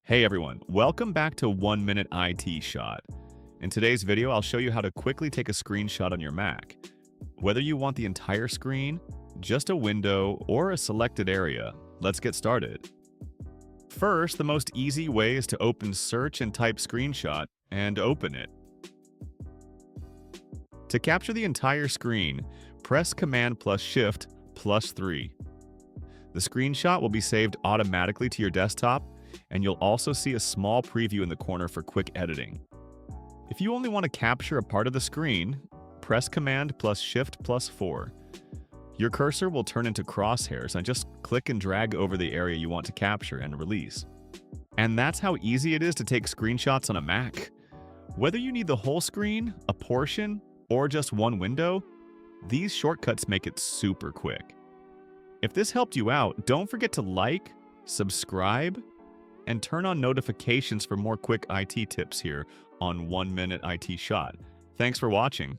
Hey everyone, welcome back to 1 Minute IT Shot. In today's video, I'll show you how to quickly take a screenshot on your Mac. Whether you want the entire screen, just a window, or a selected area, let's get started. First, the most easy way is to open Search and type screenshot and open it. To capture the entire screen, press Command plus Shift plus 3. The screenshot will be saved automatically to your desktop, and you'll also see a small preview in the corner for quick editing. If you only want to capture a part of the screen, press Command plus Shift plus 4. Your cursor will turn into crosshairs and just click and drag over the area you want to capture and release. And that's how easy it is to take screenshots on a Mac. Whether you need the whole screen, a portion, or just one window, these shortcuts make it super quick. If this helped you out, don't forget to like, subscribe, and turn on notifications for more quick IT tips here on 1 Minute IT Shot. Thanks for watching.